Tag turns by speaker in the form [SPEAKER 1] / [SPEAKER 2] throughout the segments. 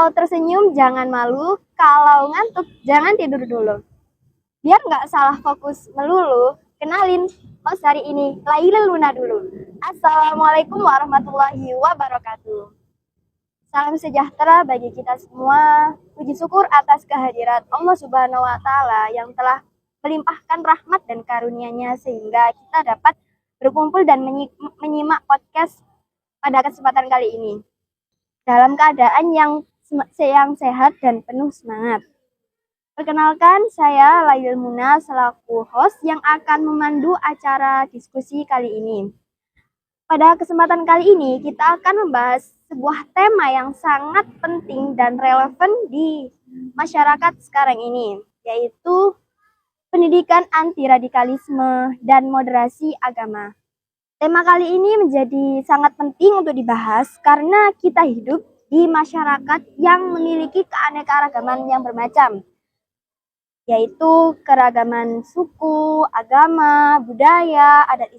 [SPEAKER 1] Kalau tersenyum jangan malu, kalau ngantuk jangan tidur dulu. Biar nggak salah fokus melulu, kenalin host hari ini, Laila Luna dulu. Assalamualaikum warahmatullahi wabarakatuh. Salam sejahtera bagi kita semua. Puji syukur atas kehadiran Allah Subhanahu wa Ta'ala yang telah melimpahkan rahmat dan karunia-Nya sehingga kita dapat berkumpul dan menyimak podcast pada kesempatan kali ini dalam keadaan yang sehat dan penuh semangat. Perkenalkan, saya Laila Muna selaku host yang akan memandu acara diskusi kali ini. Pada kesempatan kali ini, kita akan membahas sebuah tema yang sangat penting dan relevan di masyarakat sekarang ini, yaitu pendidikan anti radikalisme dan moderasi agama. Tema kali ini menjadi sangat penting untuk dibahas karena kita hidup di masyarakat yang memiliki keanekaragaman yang bermacam, yaitu keragaman suku, agama, budaya, adat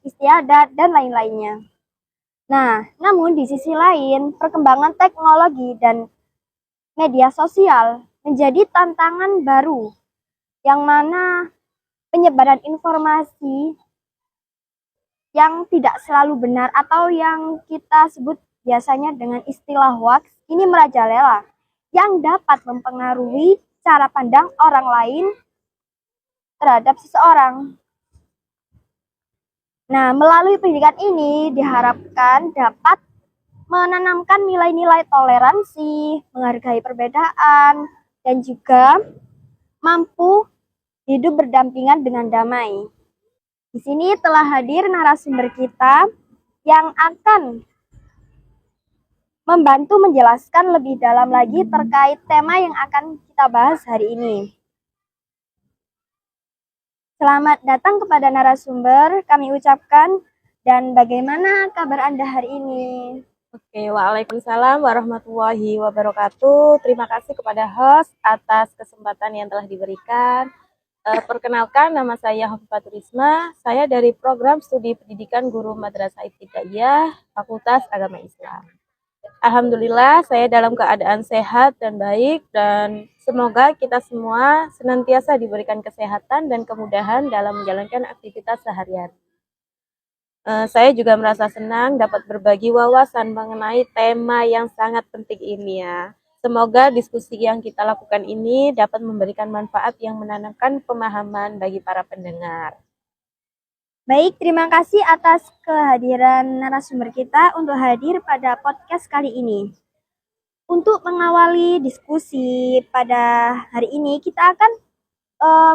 [SPEAKER 1] istiadat, dan lain-lainnya. Nah, namun di sisi lain, perkembangan teknologi dan media sosial menjadi tantangan baru, yang mana penyebaran informasi yang tidak selalu benar atau yang kita sebut biasanya dengan istilah hoax ini merajalela, yang dapat mempengaruhi cara pandang orang lain terhadap seseorang. Nah, melalui pendidikan ini diharapkan dapat menanamkan nilai-nilai toleransi, menghargai perbedaan, dan juga mampu hidup berdampingan dengan damai. Di sini telah hadir narasumber kita yang akan membantu menjelaskan lebih dalam lagi terkait tema yang akan kita bahas hari ini. Selamat datang kepada narasumber, kami ucapkan, dan bagaimana kabar Anda hari ini?
[SPEAKER 2] Oke, waalaikumsalam warahmatullahi wabarakatuh. Terima kasih kepada host atas kesempatan yang telah diberikan. Perkenalkan, nama saya Hofifatul Risma. Saya dari program studi pendidikan guru Madrasah Ibtidaiyah, Fakultas Agama Islam. Alhamdulillah, saya dalam keadaan sehat dan baik, dan semoga kita semua senantiasa diberikan kesehatan dan kemudahan dalam menjalankan aktivitas sehari-hari. Saya juga merasa senang dapat berbagi wawasan mengenai tema yang sangat penting ini ya. Semoga diskusi yang kita lakukan ini dapat memberikan manfaat yang menanamkan pemahaman bagi para pendengar.
[SPEAKER 1] Baik, terima kasih atas kehadiran narasumber kita untuk hadir pada podcast kali ini. Untuk mengawali diskusi pada hari ini, kita akan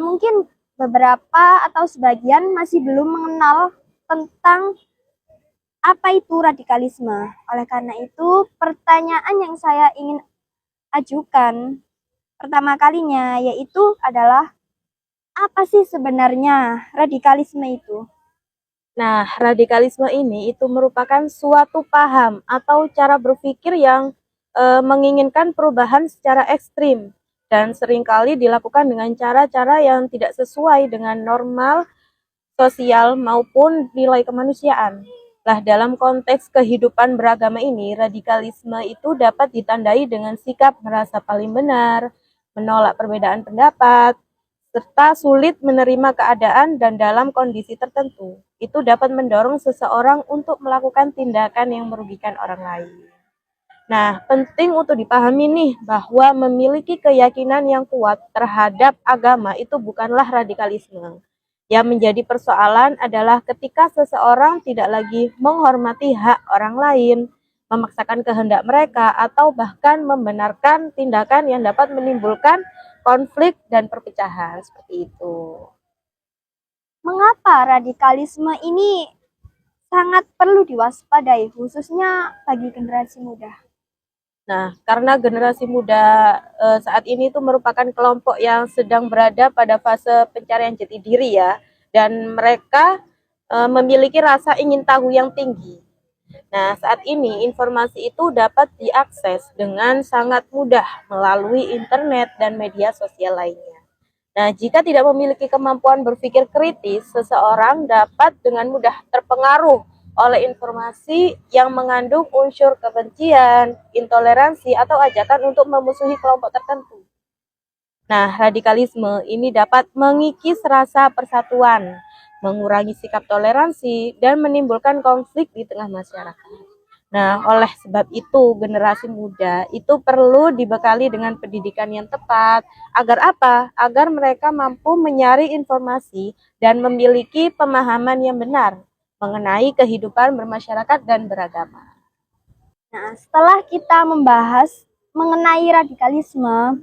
[SPEAKER 1] mungkin beberapa atau sebagian masih belum mengenal tentang apa itu radikalisme. Oleh karena itu, pertanyaan yang saya ingin ajukan pertama kalinya yaitu adalah apa sih sebenarnya radikalisme itu?
[SPEAKER 2] Nah, radikalisme ini itu merupakan suatu paham atau cara berpikir yang menginginkan perubahan secara ekstrim dan seringkali dilakukan dengan cara-cara yang tidak sesuai dengan normal sosial maupun nilai kemanusiaan. Nah, dalam konteks kehidupan beragama ini, radikalisme itu dapat ditandai dengan sikap merasa paling benar, menolak perbedaan pendapat, serta sulit menerima keadaan dan dalam kondisi tertentu. Itu dapat mendorong seseorang untuk melakukan tindakan yang merugikan orang lain. Nah, penting untuk dipahami nih bahwa memiliki keyakinan yang kuat terhadap agama itu bukanlah radikalisme. Yang menjadi persoalan adalah ketika seseorang tidak lagi menghormati hak orang lain, memaksakan kehendak mereka, atau bahkan membenarkan tindakan yang dapat menimbulkan konflik dan perpecahan seperti itu.
[SPEAKER 1] Mengapa radikalisme ini sangat perlu diwaspadai, khususnya bagi generasi muda?
[SPEAKER 2] Nah, karena generasi muda saat ini itu merupakan kelompok yang sedang berada pada fase pencarian jati diri ya, dan mereka memiliki rasa ingin tahu yang tinggi. Nah, saat ini informasi itu dapat diakses dengan sangat mudah melalui internet dan media sosial lainnya. Nah, jika tidak memiliki kemampuan berpikir kritis, seseorang dapat dengan mudah terpengaruh oleh informasi yang mengandung unsur kebencian, intoleransi, atau ajakan untuk memusuhi kelompok tertentu. Nah, radikalisme ini dapat mengikis rasa persatuan, mengurangi sikap toleransi, dan menimbulkan konflik di tengah masyarakat. Nah, oleh sebab itu, generasi muda itu perlu dibekali dengan pendidikan yang tepat. Agar apa? Agar mereka mampu menyaring informasi dan memiliki pemahaman yang benar mengenai kehidupan bermasyarakat dan beragama.
[SPEAKER 1] Nah, setelah kita membahas mengenai radikalisme,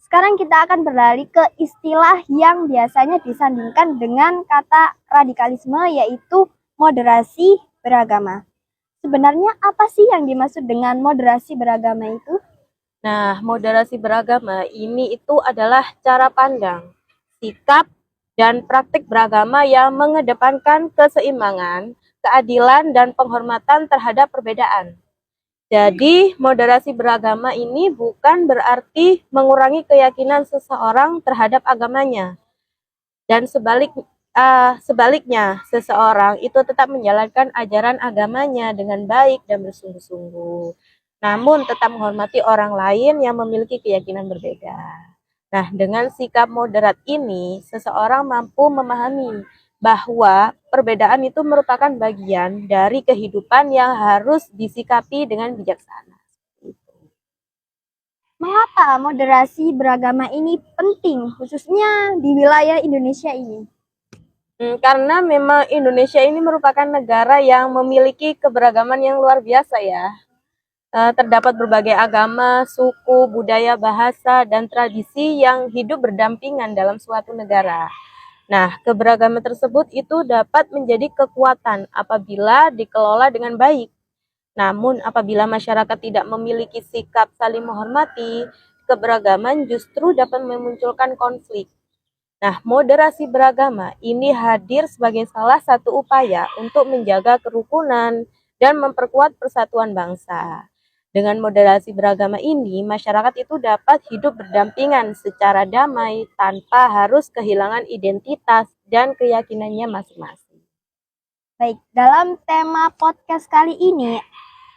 [SPEAKER 1] sekarang kita akan beralih ke istilah yang biasanya disandingkan dengan kata radikalisme, yaitu moderasi beragama. Sebenarnya apa sih yang dimaksud dengan moderasi beragama itu?
[SPEAKER 2] Nah, moderasi beragama ini itu adalah cara pandang, sikap, dan praktik beragama yang mengedepankan keseimbangan, keadilan, dan penghormatan terhadap perbedaan. Jadi, moderasi beragama ini bukan berarti mengurangi keyakinan seseorang terhadap agamanya. Dan sebaliknya, seseorang itu tetap menjalankan ajaran agamanya dengan baik dan bersungguh-sungguh, namun tetap menghormati orang lain yang memiliki keyakinan berbeda. Nah, dengan sikap moderat ini, seseorang mampu memahami bahwa perbedaan itu merupakan bagian dari kehidupan yang harus disikapi dengan bijaksana.
[SPEAKER 1] Mengapa moderasi beragama ini penting, khususnya di wilayah Indonesia ini?
[SPEAKER 2] Karena memang Indonesia ini merupakan negara yang memiliki keberagaman yang luar biasa ya. Terdapat berbagai agama, suku, budaya, bahasa, dan tradisi yang hidup berdampingan dalam suatu negara. Nah, keberagaman tersebut itu dapat menjadi kekuatan apabila dikelola dengan baik. Namun, apabila masyarakat tidak memiliki sikap saling menghormati, keberagaman justru dapat memunculkan konflik. Nah, moderasi beragama ini hadir sebagai salah satu upaya untuk menjaga kerukunan dan memperkuat persatuan bangsa. Dengan moderasi beragama ini, masyarakat itu dapat hidup berdampingan secara damai tanpa harus kehilangan identitas dan keyakinannya masing-masing.
[SPEAKER 1] Baik, dalam tema podcast kali ini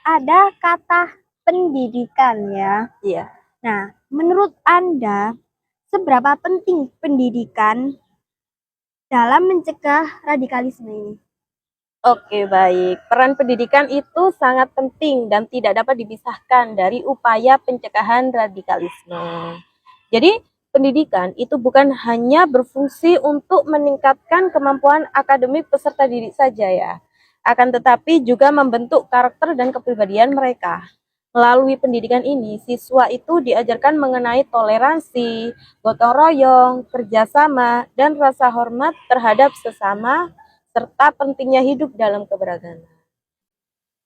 [SPEAKER 1] ada kata pendidikan ya.
[SPEAKER 2] Iya.
[SPEAKER 1] Nah, menurut Anda, seberapa penting pendidikan dalam mencegah radikalisme ini?
[SPEAKER 2] Oke, baik. Peran pendidikan itu sangat penting dan tidak dapat dipisahkan dari upaya pencegahan radikalisme. Jadi, pendidikan itu bukan hanya berfungsi untuk meningkatkan kemampuan akademik peserta didik saja ya, akan tetapi juga membentuk karakter dan kepribadian mereka. Melalui pendidikan ini, siswa itu diajarkan mengenai toleransi, gotong royong, kerjasama, dan rasa hormat terhadap sesama, serta pentingnya hidup dalam keberagaman.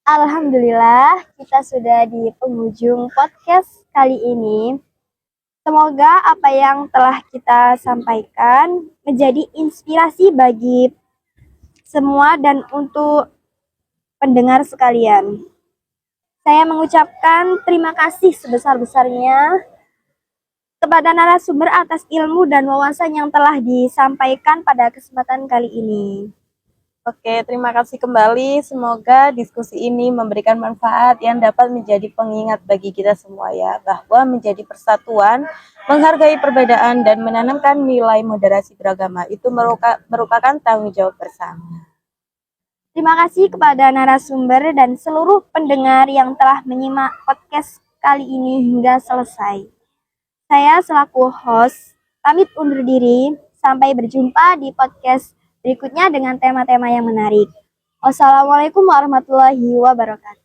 [SPEAKER 1] Alhamdulillah, kita sudah di penghujung podcast kali ini. Semoga apa yang telah kita sampaikan menjadi inspirasi bagi semua dan untuk pendengar sekalian. Saya mengucapkan terima kasih sebesar-besarnya kepada narasumber atas ilmu dan wawasan yang telah disampaikan pada kesempatan kali ini.
[SPEAKER 2] Oke, terima kasih kembali. Semoga diskusi ini memberikan manfaat yang dapat menjadi pengingat bagi kita semua ya, bahwa menjadi persatuan, menghargai perbedaan, dan menanamkan nilai moderasi beragama itu merupakan tanggung jawab bersama.
[SPEAKER 1] Terima kasih kepada narasumber dan seluruh pendengar yang telah menyimak podcast kali ini hingga selesai. Saya selaku host pamit undur diri. Sampai berjumpa di podcast berikutnya dengan tema-tema yang menarik. Wassalamualaikum warahmatullahi wabarakatuh.